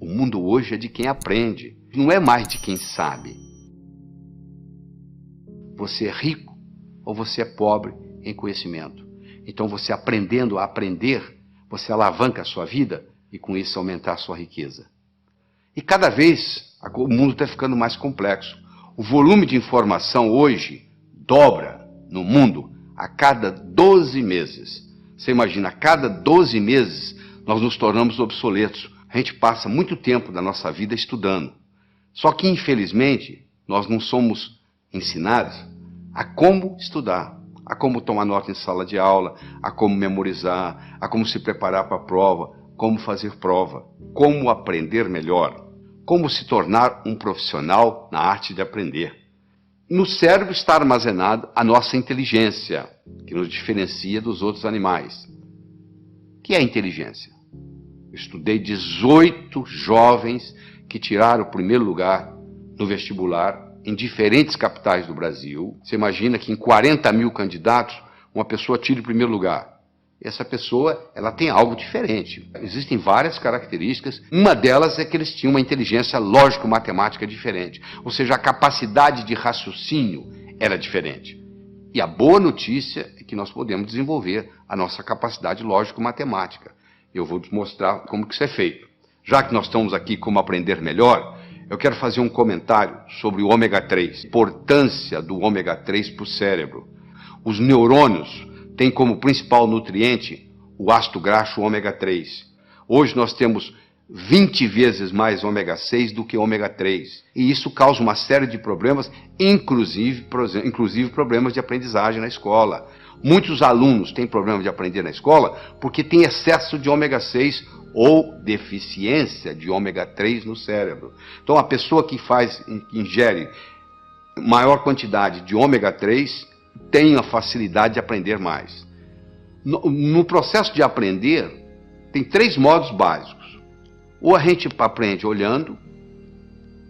O mundo hoje é de quem aprende, não é mais de quem sabe. Você é rico ou você é pobre em conhecimento. Então você aprendendo a aprender, você alavanca a sua vida e com isso aumentar a sua riqueza. E cada vez o mundo está ficando mais complexo. O volume de informação hoje dobra no mundo a cada 12 meses. Você imagina, a cada 12 meses nós nos tornamos obsoletos. A gente passa muito tempo da nossa vida estudando. Só que, infelizmente, nós não somos ensinados a como estudar, a como tomar nota em sala de aula, a como memorizar, a como se preparar para a prova, como fazer prova, como aprender melhor, como se tornar um profissional na arte de aprender. No cérebro está armazenada a nossa inteligência, que nos diferencia dos outros animais. O que é inteligência? Eu estudei 18 jovens que tiraram o primeiro lugar no vestibular em diferentes capitais do Brasil. Você imagina que em 40 mil candidatos, uma pessoa tira o primeiro lugar. Essa pessoa, ela tem algo diferente. Existem várias características. Uma delas é que eles tinham uma inteligência lógico-matemática diferente. Ou seja, a capacidade de raciocínio era diferente. E a boa notícia é que nós podemos desenvolver a nossa capacidade lógico-matemática. Eu vou te mostrar como que isso é feito. Já que nós estamos aqui como aprender melhor, eu quero fazer um comentário sobre o ômega 3. A importância do ômega 3 para o cérebro. Os neurônios têm como principal nutriente o ácido graxo ômega 3. Hoje nós temos 20 vezes mais ômega 6 do que ômega 3. E isso causa uma série de problemas, inclusive problemas de aprendizagem na escola. Muitos alunos têm problema de aprender na escola porque tem excesso de ômega 6 ou deficiência de ômega 3 no cérebro. Então a pessoa que ingere maior quantidade de ômega 3 tem a facilidade de aprender mais. No processo de aprender, tem 3 modos básicos. Ou a gente aprende olhando,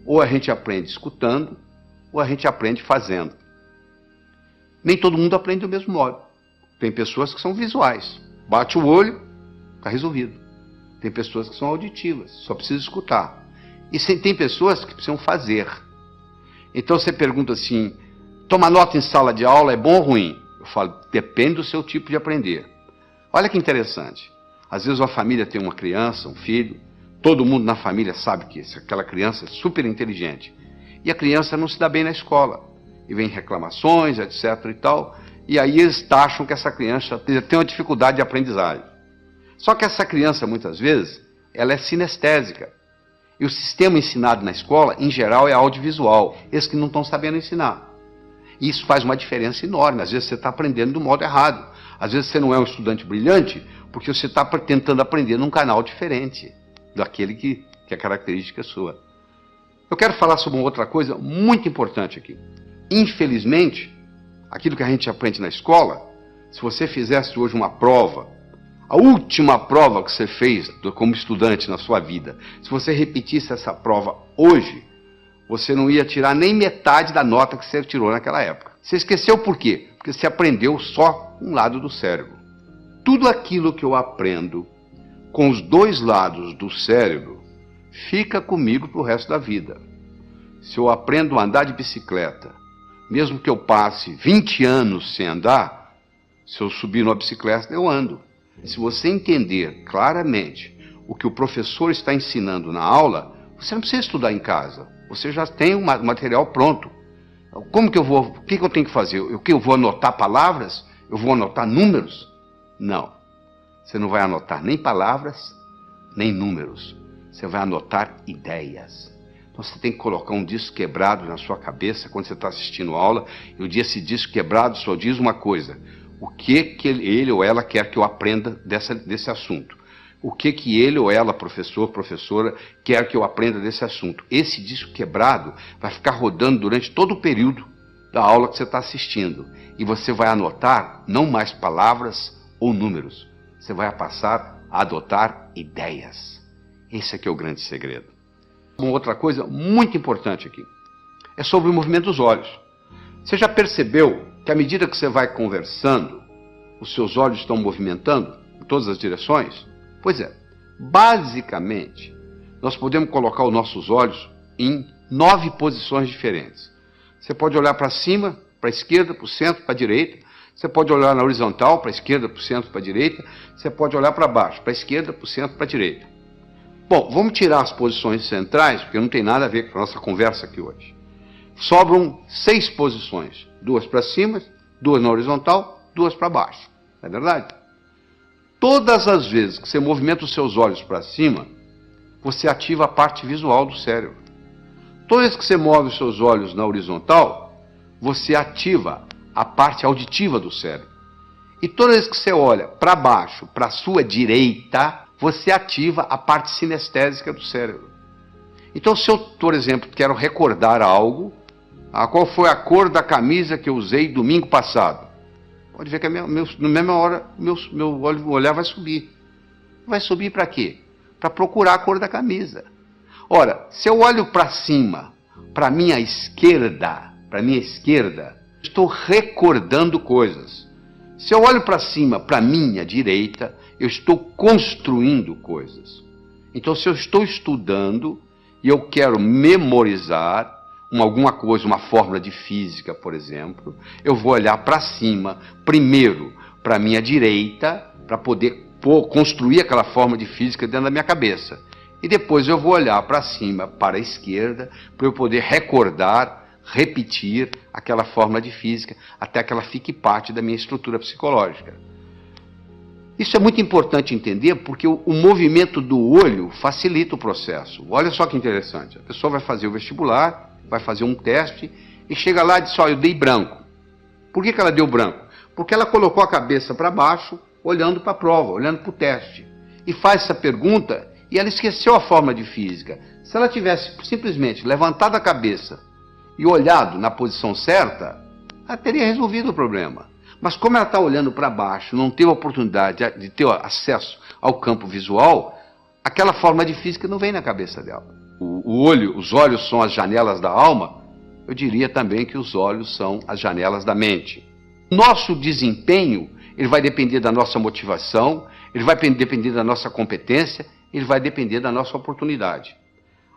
ou a gente aprende escutando, ou a gente aprende fazendo. Nem todo mundo aprende do mesmo modo. Tem pessoas que são visuais. Bate o olho, está resolvido. Tem pessoas que são auditivas, só precisa escutar. E tem pessoas que precisam fazer. Então você pergunta assim, tomar nota em sala de aula é bom ou ruim? Eu falo, depende do seu tipo de aprender. Olha que interessante. Às vezes uma família tem uma criança, um filho, todo mundo na família sabe que aquela criança é super inteligente. E a criança não se dá bem na escola. E vem reclamações, etc. e tal. E aí eles taxam que essa criança tem uma dificuldade de aprendizagem. Só que essa criança, muitas vezes, ela é sinestésica. E o sistema ensinado na escola, em geral, é audiovisual. Esses que não estão sabendo ensinar. E isso faz uma diferença enorme. Às vezes você está aprendendo do modo errado. Às vezes você não é um estudante brilhante, porque você está tentando aprender num canal diferente daquele que é característica sua. Eu quero falar sobre uma outra coisa muito importante aqui. Infelizmente, aquilo que a gente aprende na escola, se você fizesse hoje uma prova, a última prova que você fez como estudante na sua vida, se você repetisse essa prova hoje, você não ia tirar nem metade da nota que você tirou naquela época. Você esqueceu por quê? Porque você aprendeu só um lado do cérebro. Tudo aquilo que eu aprendo com os 2 lados do cérebro fica comigo para o resto da vida. Se eu aprendo a andar de bicicleta, mesmo que eu passe 20 anos sem andar, se eu subir numa bicicleta, eu ando. Se você entender claramente o que o professor está ensinando na aula, você não precisa estudar em casa. Você já tem o material pronto. Como que eu vou? O que eu tenho que fazer? Eu vou anotar palavras? Eu vou anotar números? Não. Você não vai anotar nem palavras, nem números. Você vai anotar ideias. Então você tem que colocar um disco quebrado na sua cabeça quando você está assistindo a aula, e o dia esse disco quebrado só diz uma coisa: o que ele ou ela quer que eu aprenda desse assunto. O que ele ou ela, professor, professora, quer que eu aprenda desse assunto. Esse disco quebrado vai ficar rodando durante todo o período da aula que você está assistindo. E você vai anotar não mais palavras ou números. Você vai passar a adotar ideias. Esse aqui é o grande segredo. Uma outra coisa muito importante aqui é sobre o movimento dos olhos. Você já percebeu que à medida que você vai conversando, os seus olhos estão movimentando em todas as direções? Pois é, basicamente, nós podemos colocar os nossos olhos em 9 posições diferentes. Você pode olhar para cima, para a esquerda, para o centro, para a direita. Você pode olhar na horizontal, para a esquerda, para o centro, para a direita. Você pode olhar para baixo, para a esquerda, para o centro, para a direita. Bom, vamos tirar as posições centrais, porque não tem nada a ver com a nossa conversa aqui hoje. Sobram 6 posições. 2 para cima, 2 na horizontal, 2 para baixo. Não é verdade? Todas as vezes que você movimenta os seus olhos para cima, você ativa a parte visual do cérebro. Toda vez que você move os seus olhos na horizontal, você ativa a parte auditiva do cérebro. E toda vez que você olha para baixo, para a sua direita, você ativa a parte sinestésica do cérebro. Então, se eu, por exemplo, quero recordar algo, qual foi a cor da camisa que eu usei domingo passado? Pode ver que na mesma hora meu olhar vai subir. Vai subir para quê? Para procurar a cor da camisa. Ora, se eu olho para cima, para a minha esquerda, estou recordando coisas. Se eu olho para cima, para a minha direita, eu estou construindo coisas. Então, se eu estou estudando e eu quero memorizar alguma coisa, uma fórmula de física, por exemplo, eu vou olhar para cima, primeiro para a minha direita, para poder construir aquela fórmula de física dentro da minha cabeça. E depois eu vou olhar para cima, para a esquerda, para eu poder recordar, repetir aquela fórmula de física, até que ela fique parte da minha estrutura psicológica. Isso é muito importante entender, porque o movimento do olho facilita o processo. Olha só que interessante, a pessoa vai fazer o vestibular, vai fazer um teste, e chega lá e diz, eu dei branco. Por que ela deu branco? Porque ela colocou a cabeça para baixo, olhando para a prova, olhando para o teste. E faz essa pergunta, e ela esqueceu a fórmula de física. Se ela tivesse simplesmente levantado a cabeça e olhado na posição certa, ela teria resolvido o problema. Mas como ela está olhando para baixo, não teve a oportunidade de ter acesso ao campo visual, aquela fórmula de física não vem na cabeça dela. Os olhos são as janelas da alma, eu diria também que os olhos são as janelas da mente. Nosso desempenho, ele vai depender da nossa motivação, ele vai depender da nossa competência, ele vai depender da nossa oportunidade.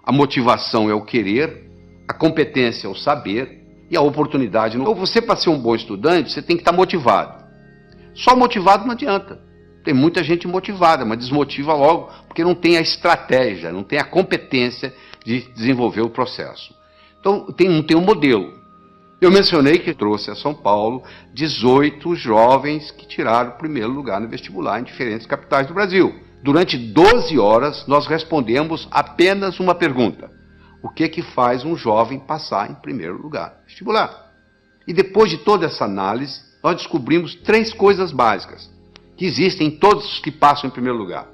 A motivação é o querer, a competência é o saber e a oportunidade. Então, você, para ser um bom estudante, você tem que estar motivado. Só motivado não adianta. Tem muita gente motivada, mas desmotiva logo, porque não tem a estratégia, não tem a competência de desenvolver o processo. Então, não tem um modelo. Eu mencionei que trouxe a São Paulo 18 jovens que tiraram o primeiro lugar no vestibular em diferentes capitais do Brasil. Durante 12 horas, nós respondemos apenas uma pergunta. O que faz um jovem passar em primeiro lugar no vestibular? E depois de toda essa análise, nós descobrimos 3 coisas básicas que existem em todos os que passam em primeiro lugar.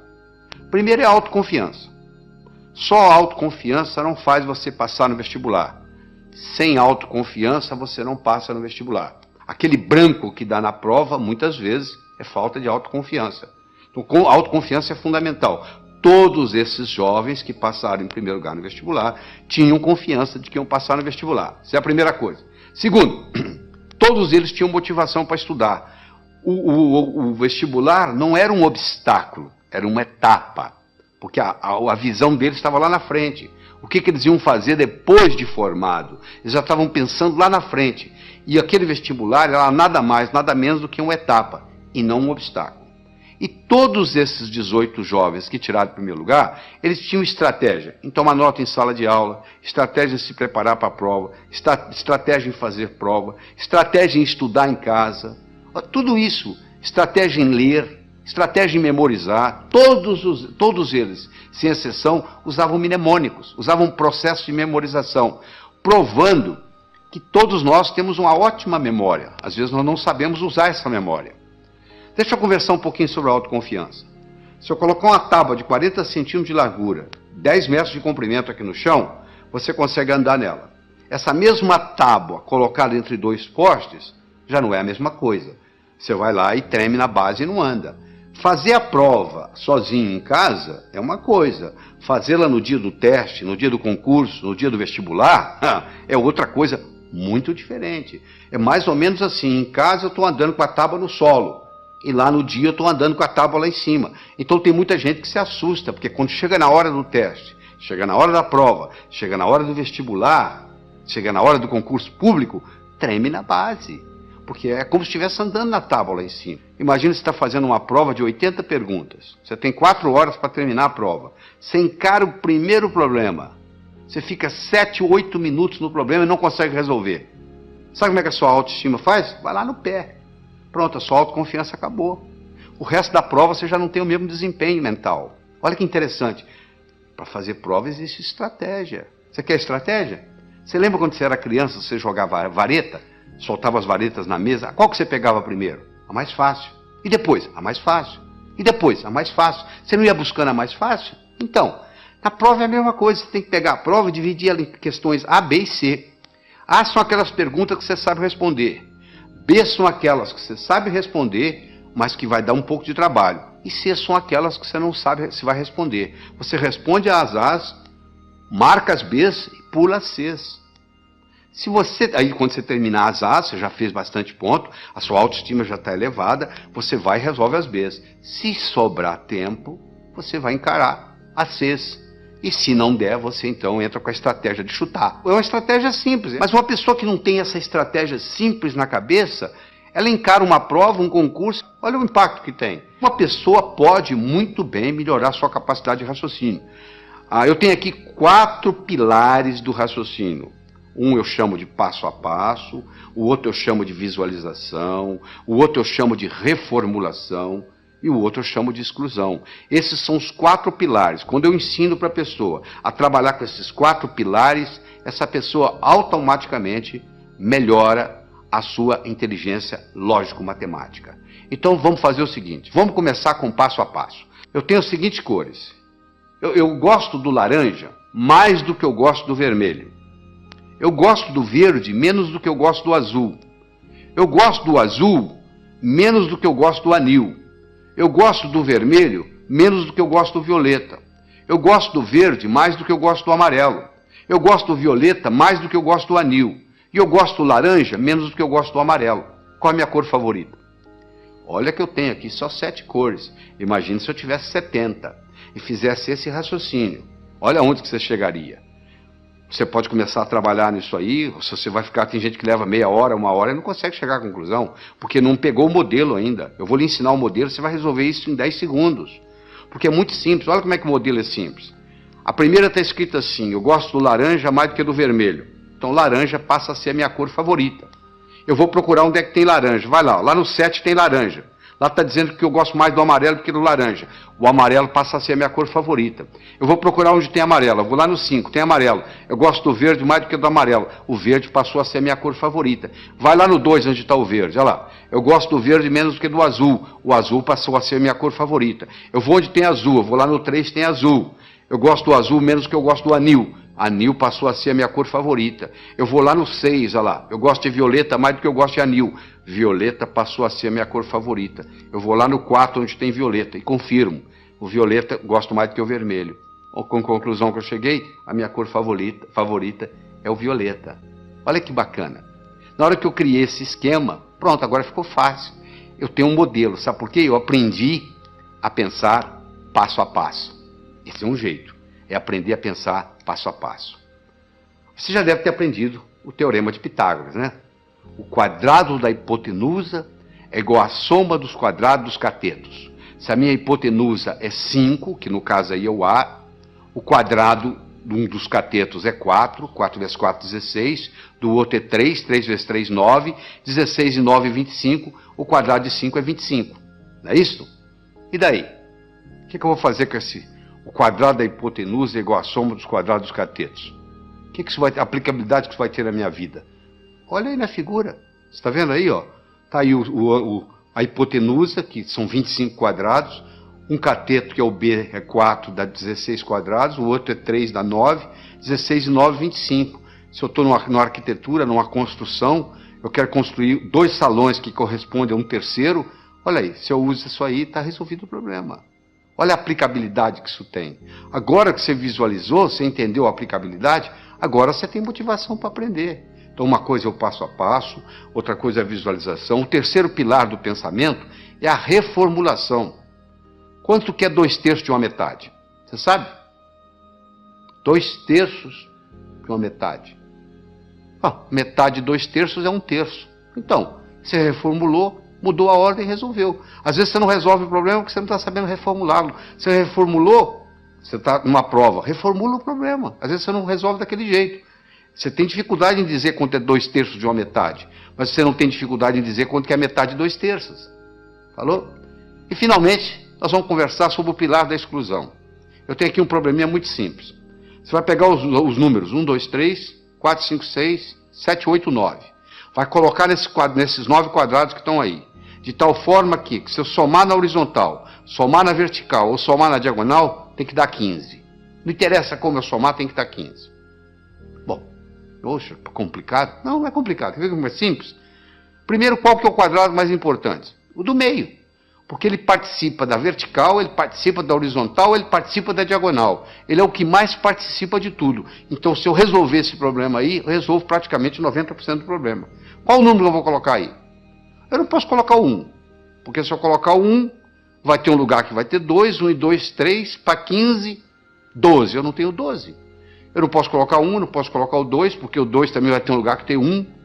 Primeiro é a autoconfiança. Só a autoconfiança não faz você passar no vestibular. Sem autoconfiança, você não passa no vestibular. Aquele branco que dá na prova, muitas vezes, é falta de autoconfiança. Então, a autoconfiança é fundamental. Todos esses jovens que passaram em primeiro lugar no vestibular tinham confiança de que iam passar no vestibular. Essa é a primeira coisa. Segundo, todos eles tinham motivação para estudar. O vestibular não era um obstáculo, era uma etapa. Porque a visão deles estava lá na frente. O que eles iam fazer depois de formado? Eles já estavam pensando lá na frente. E aquele vestibular era nada mais, nada menos do que uma etapa, e não um obstáculo. E todos esses 18 jovens que tiraram o primeiro lugar, eles tinham estratégia em tomar nota em sala de aula, estratégia em se preparar para a prova, estratégia em fazer prova, estratégia em estudar em casa. Tudo isso, estratégia em ler, estratégia em memorizar. Todos eles, sem exceção, usavam mnemônicos, usavam um processo de memorização, provando que todos nós temos uma ótima memória. Às vezes nós não sabemos usar essa memória. Deixa eu conversar um pouquinho sobre a autoconfiança. Se eu colocar uma tábua de 40 centímetros de largura, 10 metros de comprimento aqui no chão, você consegue andar nela. Essa mesma tábua colocada entre 2 postes, já não é a mesma coisa. Você vai lá e treme na base e não anda. Fazer a prova sozinho em casa é uma coisa. Fazê-la no dia do teste, no dia do concurso, no dia do vestibular, é outra coisa muito diferente. É mais ou menos assim, em casa eu estou andando com a tábua no solo. E lá no dia eu estou andando com a tábua lá em cima. Então tem muita gente que se assusta, porque quando chega na hora do teste, chega na hora da prova, chega na hora do vestibular, chega na hora do concurso público, treme na base. Porque é como se estivesse andando na tábua lá em cima. Imagina você está fazendo uma prova de 80 perguntas. Você tem 4 horas para terminar a prova. Você encara o primeiro problema. Você fica 7, 8 minutos no problema e não consegue resolver. Sabe como é que a sua autoestima faz? Vai lá no pé. Pronto, a sua autoconfiança acabou. O resto da prova você já não tem o mesmo desempenho mental. Olha que interessante. Para fazer prova existe estratégia. Você quer estratégia? Você lembra quando você era criança, você jogava vareta? Soltava as varetas na mesa, qual que você pegava primeiro? A mais fácil. E depois? A mais fácil. E depois? A mais fácil. Você não ia buscando a mais fácil? Então, na prova é a mesma coisa. Você tem que pegar a prova e dividir ela em questões A, B e C. A são aquelas perguntas que você sabe responder. B são aquelas que você sabe responder, mas que vai dar um pouco de trabalho. E C são aquelas que você não sabe se vai responder. Você responde às A's, marca as B's e pula as C's. Se você, aí quando você terminar as A's, você já fez bastante ponto, a sua autoestima já está elevada, você vai e resolve as B's. Se sobrar tempo, você vai encarar as C's. E se não der, você então entra com a estratégia de chutar. É uma estratégia simples, mas uma pessoa que não tem essa estratégia simples na cabeça, ela encara uma prova, um concurso, olha o impacto que tem. Uma pessoa pode muito bem melhorar sua capacidade de raciocínio. Eu tenho aqui 4 pilares do raciocínio. Um eu chamo de passo a passo, o outro eu chamo de visualização, o outro eu chamo de reformulação e o outro eu chamo de exclusão. Esses são os 4 pilares. Quando eu ensino para a pessoa a trabalhar com esses 4 pilares, essa pessoa automaticamente melhora a sua inteligência lógico-matemática. Então vamos fazer o seguinte, vamos começar com passo a passo. Eu tenho as seguintes cores. Eu gosto do laranja mais do que eu gosto do vermelho. Eu gosto do verde menos do que eu gosto do azul. Eu gosto do azul menos do que eu gosto do anil. Eu gosto do vermelho menos do que eu gosto do violeta. Eu gosto do verde mais do que eu gosto do amarelo. Eu gosto do violeta mais do que eu gosto do anil. E eu gosto do laranja menos do que eu gosto do amarelo. Qual é a minha cor favorita? Olha que eu tenho aqui só 7 cores. Imagine se eu tivesse 70 e fizesse esse raciocínio. Olha onde que você chegaria. Você pode começar a trabalhar nisso aí, se você vai ficar, tem gente que leva meia hora, 1 hora e não consegue chegar à conclusão, porque não pegou o modelo ainda. Eu vou lhe ensinar o modelo, você vai resolver isso em 10 segundos. Porque é muito simples, olha como é que o modelo é simples. A primeira está escrita assim, eu gosto do laranja mais do que do vermelho. Então laranja passa a ser a minha cor favorita. Eu vou procurar onde é que tem laranja, vai lá no 7 tem laranja. Lá está dizendo que eu gosto mais do amarelo do que do laranja. O amarelo passa a ser a minha cor favorita. Eu vou procurar onde tem amarelo. Eu vou lá no 5, tem amarelo. Eu gosto do verde mais do que do amarelo. O verde passou a ser a minha cor favorita. Vai lá no 2, onde está o verde. Olha lá. Eu gosto do verde menos do que do azul. O azul passou a ser a minha cor favorita. Eu vou onde tem azul. Eu vou lá no 3, tem azul. Eu gosto do azul menos do que eu gosto do anil. Anil passou a ser a minha cor favorita. Eu vou lá no 6, olha lá. Eu gosto de violeta mais do que eu gosto de anil. Violeta passou a ser a minha cor favorita. Eu vou lá no 4, onde tem violeta, e confirmo. O violeta gosto mais do que o vermelho. Com a conclusão que eu cheguei, a minha cor favorita é o violeta. Olha que bacana. Na hora que eu criei esse esquema, pronto, agora ficou fácil. Eu tenho um modelo, sabe por quê? Eu aprendi a pensar passo a passo. Esse é um jeito. É aprender a pensar passo a passo. Você já deve ter aprendido o teorema de Pitágoras, né? O quadrado da hipotenusa é igual à soma dos quadrados dos catetos. Se a minha hipotenusa é 5, que no caso aí é o A, o quadrado de um dos catetos é 4, 4 vezes 4, 16, do outro é 3, 3 vezes 3, 9, 16 e 9, 25, o quadrado de 5 é 25. Não é isso? E daí? O que eu vou fazer com o quadrado da hipotenusa é igual à soma dos quadrados dos catetos? A aplicabilidade que isso vai ter na minha vida? Olha aí na figura. Você está vendo aí, ó? Está aí a hipotenusa, que são 25 quadrados. Um cateto, que é o B, é 4, dá 16 quadrados. O outro é 3, dá 9. 16 e 9, 25. Se eu estou numa arquitetura, numa construção, eu quero construir 2 salões que correspondem a um terceiro. Olha aí, se eu uso isso aí, está resolvido o problema. Olha a aplicabilidade que isso tem. Agora que você visualizou, você entendeu a aplicabilidade, agora você tem motivação para aprender. Então uma coisa é o passo a passo, outra coisa é a visualização. O terceiro pilar do pensamento é a reformulação. Quanto que é 2/3 de uma metade? Você sabe? 2/3 de uma metade. Metade de 2/3 é 1/3. Então, você reformulou, mudou a ordem e resolveu. Às vezes você não resolve o problema porque você não está sabendo reformulá-lo. Você reformulou, você está numa prova, reformula o problema. Às vezes você não resolve daquele jeito. Você tem dificuldade em dizer quanto é 2/3 de uma metade, mas você não tem dificuldade em dizer quanto que é metade de 2/3. Falou? E finalmente, nós vamos conversar sobre o pilar da exclusão. Eu tenho aqui um probleminha muito simples. Você vai pegar os números 1, 2, 3, 4, 5, 6, 7, 8, 9. Vai colocar nesses 9 quadrados que estão aí. De tal forma que, se eu somar na horizontal, somar na vertical ou somar na diagonal, tem que dar 15. Não interessa como eu somar, tem que dar 15. Bom, poxa, complicado? Não é complicado. Quer ver como é simples? Primeiro, qual que é o quadrado mais importante? O do meio. Porque ele participa da vertical, ele participa da horizontal, ele participa da diagonal. Ele é o que mais participa de tudo. Então, se eu resolver esse problema aí, eu resolvo praticamente 90% do problema. Qual o número eu vou colocar aí? Eu não posso colocar o 1. Porque se eu colocar o 1, vai ter um lugar que vai ter 2, 1 e 2, 3, para 15, 12. Eu não tenho 12. Eu não posso colocar o 1, não posso colocar o 2, porque o 2 também vai ter um lugar que tem 1.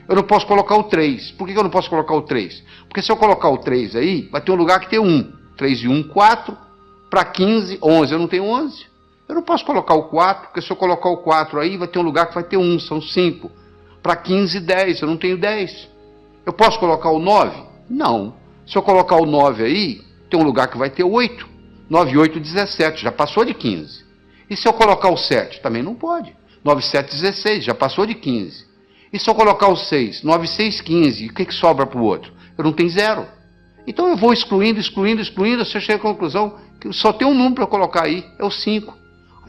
Eu não posso colocar o 3. Por que eu não posso colocar o 3? Porque se eu colocar o 3 aí, vai ter um lugar que tem 1. 3 e 1, 4. Para 15, 11. Eu não tenho 11. Eu não posso colocar o 4, porque se eu colocar o 4 aí, vai ter um lugar que vai ter 1. São 5. Para 15, 10. Eu não tenho 10. Eu posso colocar o 9? Não. Se eu colocar o 9 aí, tem um lugar que vai ter 8. 9 e 8, 17. Já passou de 15. E se eu colocar o 7? Também não pode. 9 e 7, 16. Já passou de 15. E se eu colocar o 6? 9, 6, 15. E o que sobra para o outro? Eu não tenho 0. Então eu vou excluindo, você chega à conclusão que só tem um número para eu colocar aí, é o 5.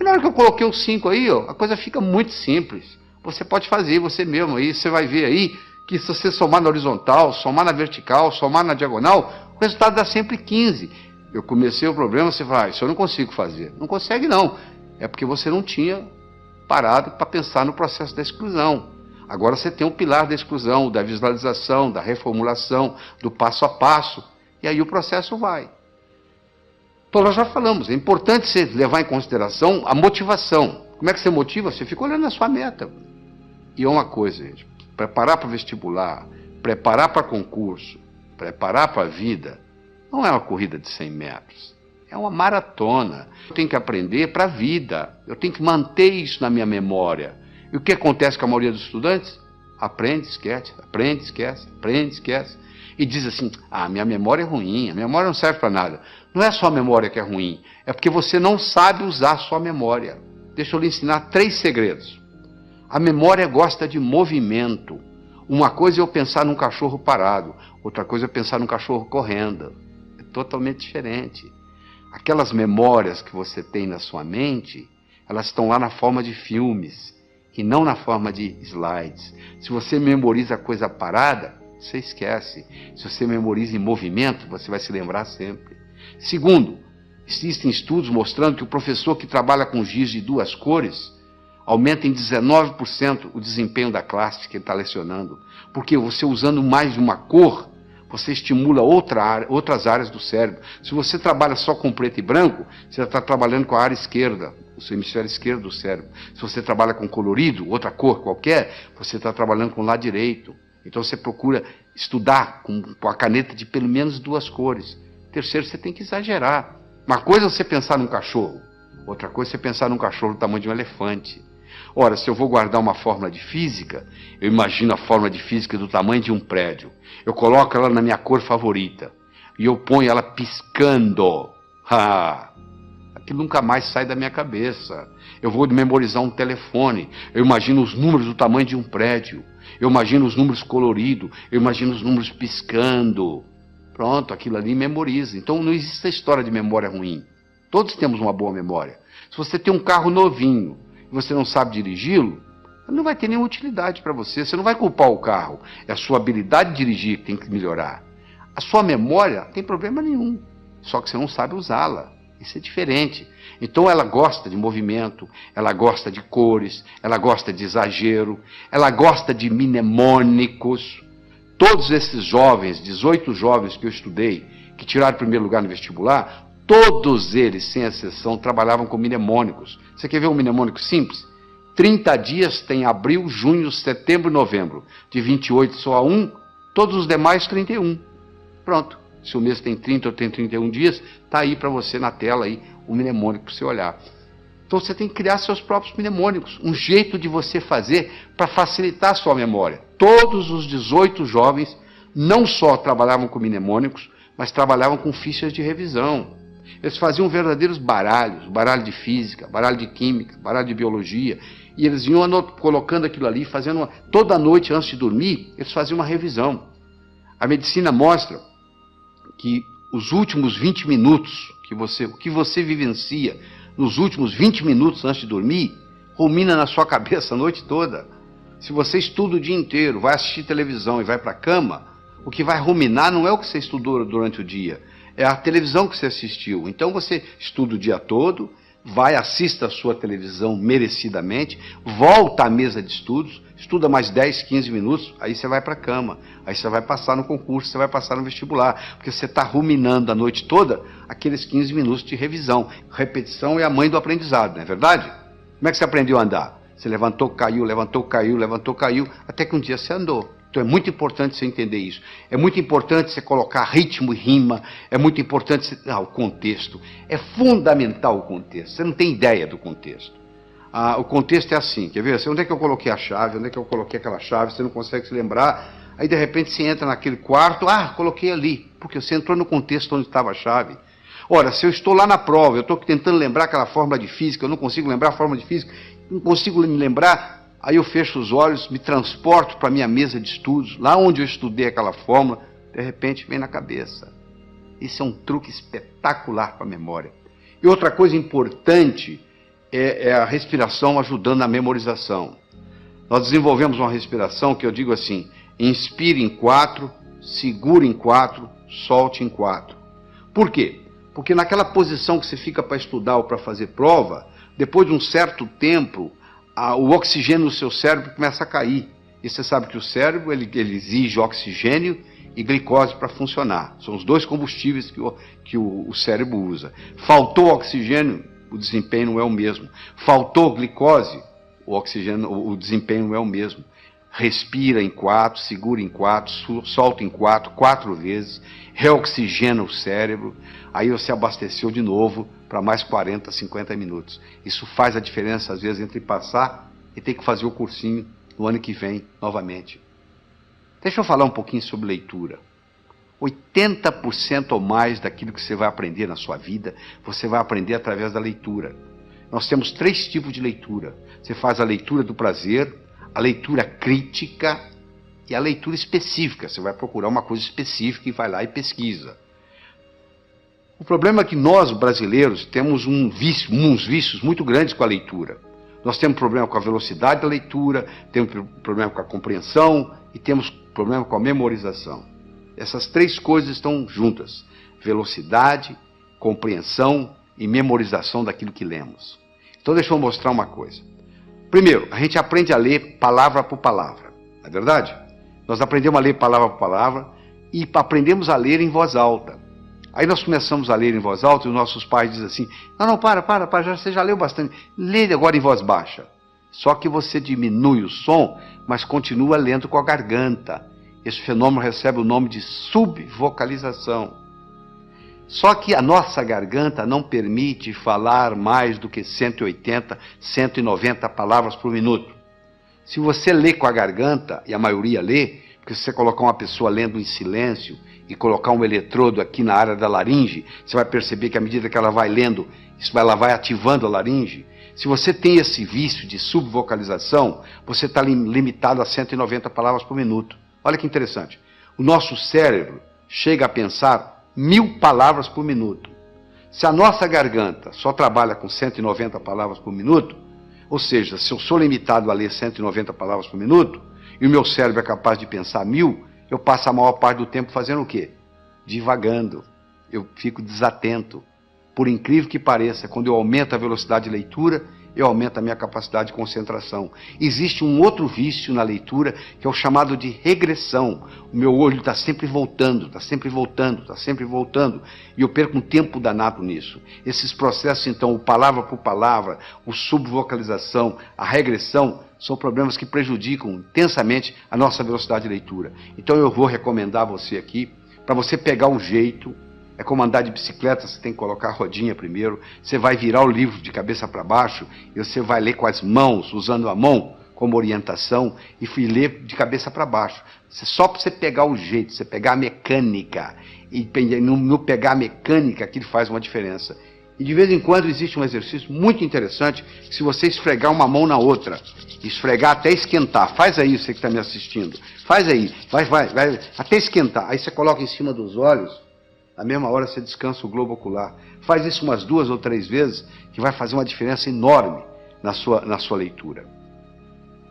E na hora que eu coloquei o 5 aí, a coisa fica muito simples. Você pode fazer você mesmo aí, você vai ver aí que se você somar na horizontal, somar na vertical, somar na diagonal, o resultado dá sempre 15. Eu comecei o problema, você fala, isso eu não consigo fazer. Não consegue não. É porque você não tinha parado para pensar no processo da exclusão. Agora você tem o pilar da exclusão, da visualização, da reformulação, do passo a passo. E aí o processo vai. Então nós já falamos, é importante você levar em consideração a motivação. Como é que você motiva? Você fica olhando a sua meta. E é uma coisa, gente, preparar para o vestibular, preparar para concurso, preparar para a vida, não é uma corrida de 100 metros. É uma maratona. Eu tenho que aprender para a vida. Eu tenho que manter isso na minha memória. E o que acontece com a maioria dos estudantes? Aprende, esquece, aprende, esquece, aprende, esquece. E diz assim, minha memória é ruim, a memória não serve para nada. Não é só a memória que é ruim, é porque você não sabe usar a sua memória. Deixa eu lhe ensinar 3 segredos. A memória gosta de movimento. Uma coisa é eu pensar num cachorro parado, outra coisa é pensar num cachorro correndo. É totalmente diferente. Aquelas memórias que você tem na sua mente, elas estão lá na forma de filmes. E não na forma de slides. Se você memoriza coisa parada, você esquece. Se você memoriza em movimento, você vai se lembrar sempre. Segundo, existem estudos mostrando que o professor que trabalha com giz de 2 cores aumenta em 19% o desempenho da classe que ele está lecionando. Porque você usando mais de uma cor, você estimula outras áreas do cérebro. Se você trabalha só com preto e branco, você está trabalhando com a área esquerda, o seu hemisfério esquerdo do cérebro. Se você trabalha com colorido, outra cor qualquer, você está trabalhando com o lado direito. Então você procura estudar com a caneta de pelo menos 2 cores. Terceiro, você tem que exagerar. Uma coisa é você pensar num cachorro, outra coisa é você pensar num cachorro do tamanho de um elefante. Ora, se eu vou guardar uma fórmula de física, eu imagino a fórmula de física do tamanho de um prédio. Eu coloco ela na minha cor favorita e eu ponho ela piscando. Aquilo nunca mais sai da minha cabeça. Eu vou memorizar um telefone, eu imagino os números do tamanho de um prédio. Eu imagino os números coloridos, eu imagino os números piscando. Pronto, aquilo ali memoriza. Então não existe a história de memória ruim. Todos temos uma boa memória. Se você tem um carro novinho e você não sabe dirigi-lo, não vai ter nenhuma utilidade para você. Você não vai culpar o carro. É a sua habilidade de dirigir que tem que melhorar. A sua memória não tem problema nenhum. Só que você não sabe usá-la. Isso é diferente. Então ela gosta de movimento, ela gosta de cores, ela gosta de exagero, ela gosta de mnemônicos. Todos esses jovens, 18 jovens que eu estudei, que tiraram o primeiro lugar no vestibular, todos eles, sem exceção, trabalhavam com mnemônicos. Você quer ver um mnemônico simples? 30 dias tem abril, junho, setembro e novembro. De 28 só há 1, todos os demais 31. Pronto. Se o mês tem 30 ou tem 31 dias, está aí para você na tela aí, o mnemônico para você olhar. Então você tem que criar seus próprios mnemônicos, um jeito de você fazer para facilitar a sua memória. Todos os 18 jovens não só trabalhavam com mnemônicos, mas trabalhavam com fichas de revisão. Eles faziam verdadeiros baralhos, baralho de física, baralho de química, baralho de biologia, e eles iam colocando aquilo ali, fazendo toda noite antes de dormir, eles faziam uma revisão. A medicina mostra que os últimos 20 minutos, o que você vivencia nos últimos 20 minutos antes de dormir, rumina na sua cabeça a noite toda. Se você estuda o dia inteiro, vai assistir televisão e vai para a cama, o que vai ruminar não é o que você estudou durante o dia, é a televisão que você assistiu. Então você estuda o dia todo, assista a sua televisão merecidamente, volta à mesa de estudos, estuda mais 10, 15 minutos, aí você vai para a cama, aí você vai passar no concurso, você vai passar no vestibular, porque você está ruminando a noite toda aqueles 15 minutos de revisão. Repetição é a mãe do aprendizado, não é verdade? Como é que você aprendeu a andar? Você levantou, caiu, levantou, caiu, levantou, caiu, até que um dia você andou. Então é muito importante você entender isso. É muito importante você colocar ritmo e rima. É muito importante você... o contexto. É fundamental o contexto. Você não tem ideia do contexto. O contexto é assim, quer ver? Onde é que eu coloquei a chave? Onde é que eu coloquei aquela chave? Você não consegue se lembrar. Aí de repente você entra naquele quarto. Coloquei ali. Porque você entrou no contexto onde estava a chave. Ora, se eu estou lá na prova, eu estou tentando lembrar aquela fórmula de física, eu não consigo lembrar a fórmula de física, não consigo me lembrar... Aí eu fecho os olhos, me transporto para a minha mesa de estudos, lá onde eu estudei aquela fórmula, de repente vem na cabeça. Isso é um truque espetacular para a memória. E outra coisa importante é a respiração ajudando na memorização. Nós desenvolvemos uma respiração que eu digo assim, inspire em 4, segure em 4, solte em 4. Por quê? Porque naquela posição que você fica para estudar ou para fazer prova, depois de um certo tempo, o oxigênio no seu cérebro começa a cair. E você sabe que o cérebro ele exige oxigênio e glicose para funcionar. São os dois combustíveis que o cérebro usa. Faltou oxigênio, o desempenho não é o mesmo. Faltou glicose, o desempenho não é o mesmo. Respira em 4, segura em 4, solta em 4, 4 vezes, reoxigena o cérebro, aí você abasteceu de novo para mais 40, 50 minutos. Isso faz a diferença, às vezes, entre passar e ter que fazer o cursinho no ano que vem, novamente. Deixa eu falar um pouquinho sobre leitura. 80% ou mais daquilo que você vai aprender na sua vida, você vai aprender através da leitura. Nós temos 3 tipos de leitura. Você faz a leitura do prazer, a leitura crítica e a leitura específica. Você vai procurar uma coisa específica e vai lá e pesquisa. O problema é que nós, brasileiros, temos uns vícios muito grandes com a leitura. Nós temos problema com a velocidade da leitura, temos problema com a compreensão e temos problema com a memorização. Essas 3 coisas estão juntas. Velocidade, compreensão e memorização daquilo que lemos. Então deixa eu mostrar uma coisa. Primeiro, a gente aprende a ler palavra por palavra, não é verdade? Nós aprendemos a ler palavra por palavra e aprendemos a ler em voz alta. Aí nós começamos a ler em voz alta e os nossos pais dizem assim, não, para, você já leu bastante, lê agora em voz baixa. Só que você diminui o som, mas continua lendo com a garganta. Esse fenômeno recebe o nome de subvocalização. Só que a nossa garganta não permite falar mais do que 180, 190 palavras por minuto. Se você lê com a garganta, e a maioria lê, porque se você colocar uma pessoa lendo em silêncio e colocar um eletrodo aqui na área da laringe, você vai perceber que à medida que ela vai lendo, ela vai ativando a laringe. Se você tem esse vício de subvocalização, você está limitado a 190 palavras por minuto. Olha que interessante. O nosso cérebro chega a pensar 1000 palavras por minuto. Se a nossa garganta só trabalha com 190 palavras por minuto, ou seja, se eu sou limitado a ler 190 palavras por minuto, e o meu cérebro é capaz de pensar 1000, eu passo a maior parte do tempo fazendo o quê? Divagando. Eu fico desatento. Por incrível que pareça, quando eu aumento a velocidade de leitura, eu aumento a minha capacidade de concentração. Existe um outro vício na leitura, que é o chamado de regressão. O meu olho está sempre voltando, está sempre voltando, está sempre voltando, e eu perco um tempo danado nisso. Esses processos, então, o palavra por palavra, o subvocalização, a regressão, são problemas que prejudicam intensamente a nossa velocidade de leitura. Então eu vou recomendar a você aqui, para você pegar o jeito. É como andar de bicicleta, você tem que colocar a rodinha primeiro, você vai virar o livro de cabeça para baixo, e você vai ler com as mãos, usando a mão como orientação, e ler de cabeça para baixo. Só para você pegar o jeito, você pegar a mecânica, e no pegar a mecânica, aquilo faz uma diferença. E de vez em quando existe um exercício muito interessante, que se você esfregar uma mão na outra, esfregar até esquentar, faz aí, você que está me assistindo, faz aí, vai, até esquentar, aí você coloca em cima dos olhos, na mesma hora você descansa o globo ocular. Faz isso umas 2 ou 3 vezes, que vai fazer uma diferença enorme na sua leitura.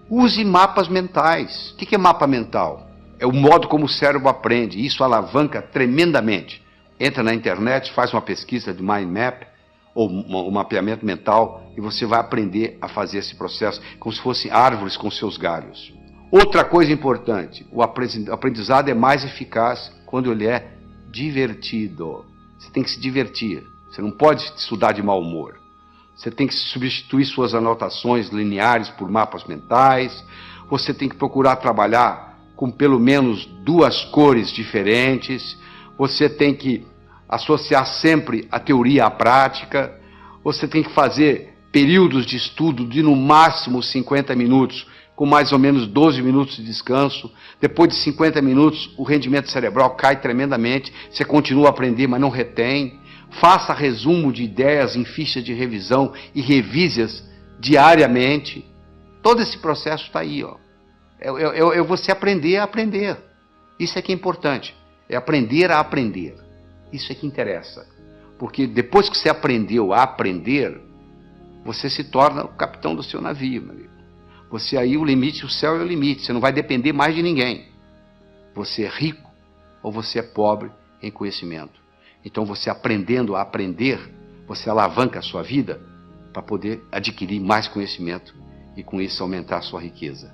Use mapas mentais. O que é mapa mental? É o modo como o cérebro aprende. Isso alavanca tremendamente. Entra na internet, faz uma pesquisa de mind map, ou um mapeamento mental, e você vai aprender a fazer esse processo, como se fossem árvores com seus galhos. Outra coisa importante, o aprendizado é mais eficaz quando ele é divertido. Você tem que se divertir. Você não pode estudar de mau humor. Você tem que substituir suas anotações lineares por mapas mentais. Você tem que procurar trabalhar com pelo menos 2 cores diferentes. Você tem que associar sempre a teoria à prática. Você tem que fazer períodos de estudo de no máximo 50 minutos, com mais ou menos 12 minutos de descanso. Depois de 50 minutos, o rendimento cerebral cai tremendamente, você continua a aprender, mas não retém. Faça resumo de ideias em fichas de revisão e revise-as diariamente. Todo esse processo está aí, ó. É você aprender a aprender. Isso é que é importante, é aprender a aprender. Isso é que interessa. Porque depois que você aprendeu a aprender, você se torna o capitão do seu navio, meu amigo. Você aí, o limite, o céu é o limite. Você não vai depender mais de ninguém. Você é rico ou você é pobre em conhecimento. Então, você aprendendo a aprender, você alavanca a sua vida para poder adquirir mais conhecimento e, com isso, aumentar a sua riqueza.